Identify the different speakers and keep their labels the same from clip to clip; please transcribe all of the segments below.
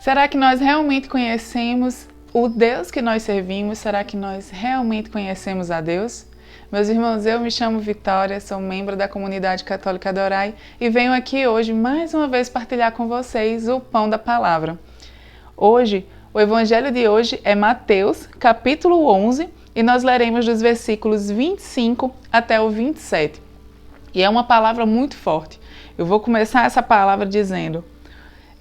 Speaker 1: Será que nós realmente conhecemos o Deus que nós servimos? Será que nós realmente conhecemos a Deus? Meus irmãos, eu me chamo Vitória, sou membro da Comunidade Católica Adorai e venho aqui hoje mais uma vez partilhar com vocês o Pão da Palavra. Hoje, o Evangelho de hoje é Mateus, capítulo 11, e nós leremos dos versículos 25 até o 27. E é uma palavra muito forte. Eu vou começar essa palavra dizendo: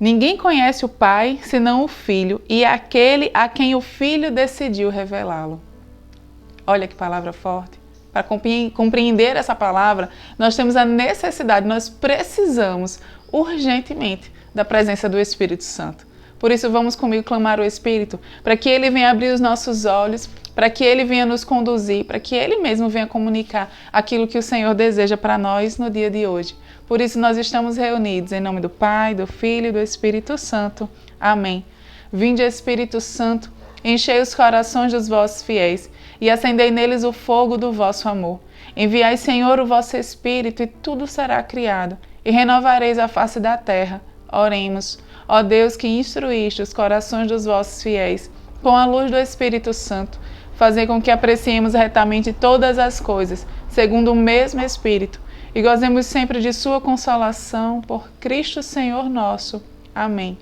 Speaker 1: ninguém conhece o Pai senão o Filho, e aquele a quem o Filho decidiu revelá-lo. Olha que palavra forte. Para compreender essa palavra, nós temos a necessidade, nós precisamos urgentemente da presença do Espírito Santo. Por isso, vamos comigo clamar o Espírito, para que Ele venha abrir os nossos olhos, para que Ele venha nos conduzir, para que Ele mesmo venha comunicar aquilo que o Senhor deseja para nós no dia de hoje. Por isso, nós estamos reunidos em nome do Pai, do Filho e do Espírito Santo. Amém. Vinde, Espírito Santo, enchei os corações dos vossos fiéis e acendei neles o fogo do vosso amor. Enviai, Senhor, o vosso Espírito e tudo será criado, e renovareis a face da terra. Oremos. Ó Deus, que instruíste os corações dos vossos fiéis com a luz do Espírito Santo, fazei com que apreciemos retamente todas as coisas, segundo o mesmo Espírito, e gozemos sempre de sua consolação, por Cristo Senhor nosso. Amém.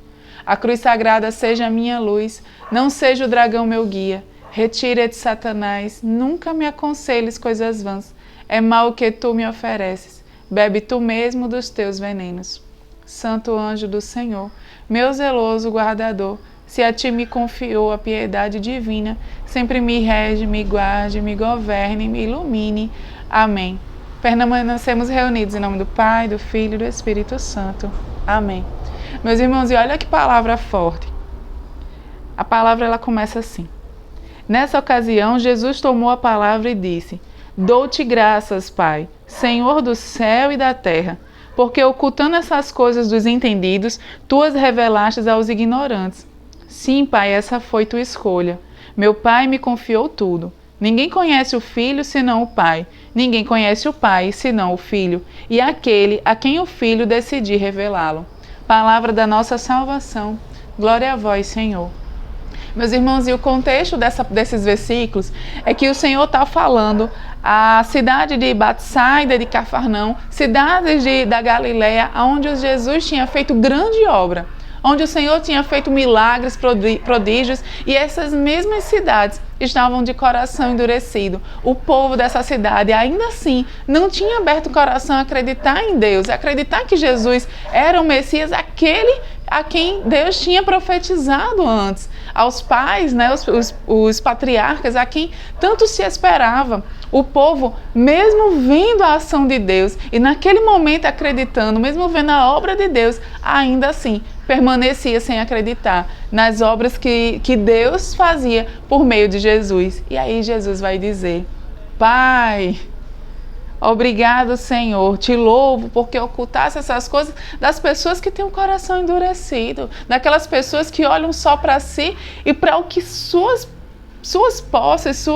Speaker 1: A cruz sagrada seja a minha luz, não seja o dragão meu guia. Retira-te, Satanás, nunca me aconselhes coisas vãs. É mal o que tu me ofereces, bebe tu mesmo dos teus venenos. Santo anjo do Senhor, meu zeloso guardador, se a ti me confiou a piedade divina, sempre me rege, me guarde, me governe, me ilumine. Amém. Permanecemos reunidos em nome do Pai, do Filho e do Espírito Santo. Amém. Meus irmãos, e olha que palavra forte. A palavra ela começa assim. Nessa ocasião, Jesus tomou a palavra e disse: dou-te graças, Pai, Senhor do céu e da terra, porque ocultando essas coisas dos entendidos, tu as revelastes aos ignorantes. Sim, Pai, essa foi tua escolha. Meu Pai me confiou tudo. Ninguém conhece o Filho senão o Pai. Ninguém conhece o Pai senão o Filho, e aquele a quem o Filho decidir revelá-lo. Palavra da nossa salvação. Glória a vós, Senhor. Meus irmãos, e o contexto desses versículos é que o Senhor está falando a cidade de Batsaida, de Cafarnaum, cidades da Galileia, onde Jesus tinha feito grande obra, onde o Senhor tinha feito milagres, prodígios, e essas mesmas cidades estavam de coração endurecido. O povo dessa cidade, ainda assim, não tinha aberto o coração a acreditar em Deus, a acreditar que Jesus era o Messias, aquele a quem Deus tinha profetizado antes, aos pais, né, os patriarcas, a quem tanto se esperava. O povo, mesmo vendo a ação de Deus e naquele momento acreditando, mesmo vendo a obra de Deus, ainda assim permanecia sem acreditar nas obras que Deus fazia por meio de Jesus. E aí Jesus vai dizer: Pai, obrigado, Senhor, te louvo porque ocultasse essas coisas das pessoas que têm o coração endurecido, daquelas pessoas que olham só para si e para o que suas posses,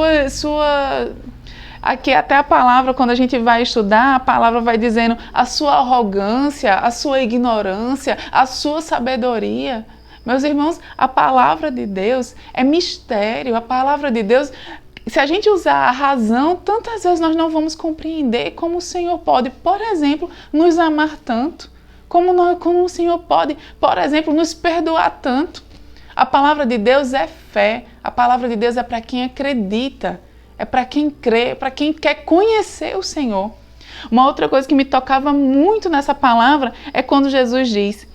Speaker 1: aqui até a palavra, quando a gente vai estudar, a palavra vai dizendo a sua arrogância, a sua ignorância, a sua sabedoria. Meus irmãos, a palavra de Deus é mistério, a palavra de Deus, se a gente usar a razão, tantas vezes nós não vamos compreender como o Senhor pode, por exemplo, nos amar tanto, como o Senhor pode, por exemplo, nos perdoar tanto. A palavra de Deus é fé, a palavra de Deus é para quem acredita, é para quem crê, para quem quer conhecer o Senhor. Uma outra coisa que me tocava muito nessa palavra é quando Jesus diz: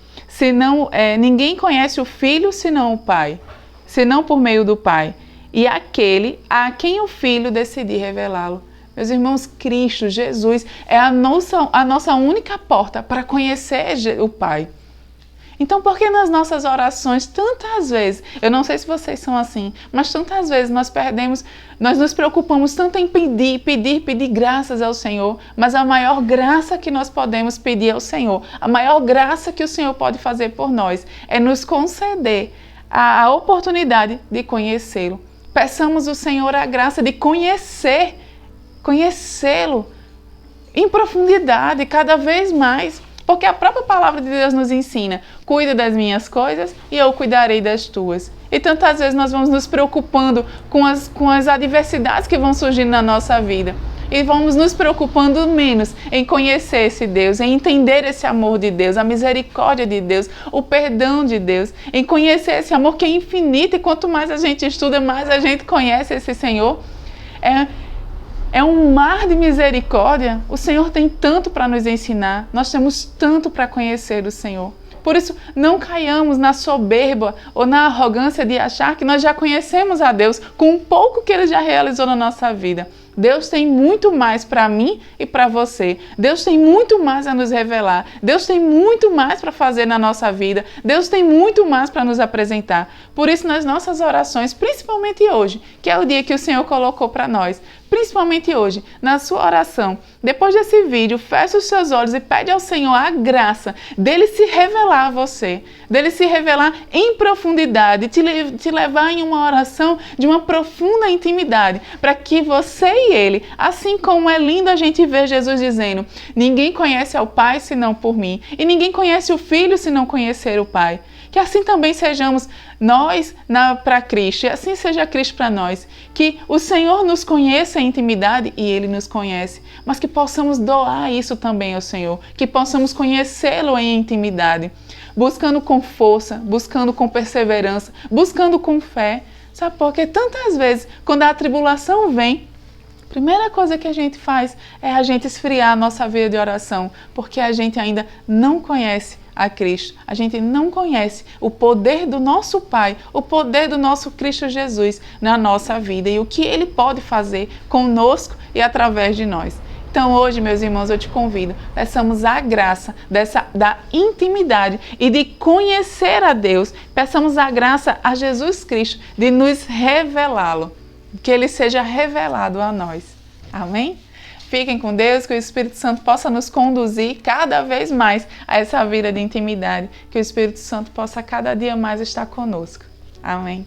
Speaker 1: ninguém conhece o Filho senão o Pai, senão por meio do Pai, e aquele a quem o Filho decidir revelá-lo. Meus irmãos, Cristo, Jesus, é a nossa única porta para conhecer o Pai. Então, por que nas nossas orações, tantas vezes, eu não sei se vocês são assim, mas tantas vezes nós nos preocupamos tanto em pedir graças ao Senhor, mas a maior graça que nós podemos pedir ao Senhor, a maior graça que o Senhor pode fazer por nós, é nos conceder a oportunidade de conhecê-lo. Peçamos ao Senhor a graça de conhecê-lo em profundidade, cada vez mais. Porque a própria palavra de Deus nos ensina: cuida das minhas coisas e eu cuidarei das tuas. E tantas vezes nós vamos nos preocupando com as adversidades que vão surgindo na nossa vida. E vamos nos preocupando menos em conhecer esse Deus, em entender esse amor de Deus, a misericórdia de Deus, o perdão de Deus, em conhecer esse amor que é infinito, e quanto mais a gente estuda, mais a gente conhece esse Senhor. É um mar de misericórdia. O Senhor tem tanto para nos ensinar, nós temos tanto para conhecer o Senhor. Por isso, não caiamos na soberba ou na arrogância de achar que nós já conhecemos a Deus com um pouco que Ele já realizou na nossa vida. Deus tem muito mais para mim e para você. Deus tem muito mais a nos revelar. Deus tem muito mais para fazer na nossa vida. Deus tem muito mais para nos apresentar. Por isso, nas nossas orações, principalmente hoje, que é o dia que o Senhor colocou para nós, principalmente hoje, na sua oração, depois desse vídeo, feche os seus olhos e pede ao Senhor a graça dele se revelar a você, dele se revelar em profundidade, te levar em uma oração de uma profunda intimidade, para que você e ele, assim como é lindo a gente ver Jesus dizendo: ninguém conhece ao Pai senão por mim, e ninguém conhece o Filho se não conhecer o Pai. Que assim também sejamos nós para Cristo, e assim seja Cristo para nós. Que o Senhor nos conheça em intimidade e Ele nos conhece, mas que possamos doar isso também ao Senhor, que possamos conhecê-lo em intimidade, buscando com força, buscando com perseverança, buscando com fé. Sabe por quê? Tantas vezes, quando a tribulação vem, a primeira coisa que a gente faz é a gente esfriar a nossa vida de oração, porque a gente ainda não conhece a Cristo. A gente não conhece o poder do nosso Pai, o poder do nosso Cristo Jesus na nossa vida e o que Ele pode fazer conosco e através de nós. Então hoje, meus irmãos, eu te convido, peçamos a graça da intimidade e de conhecer a Deus. Peçamos a graça a Jesus Cristo de nos revelá-lo, que Ele seja revelado a nós. Amém? Fiquem com Deus, que o Espírito Santo possa nos conduzir cada vez mais a essa vida de intimidade, que o Espírito Santo possa cada dia mais estar conosco. Amém.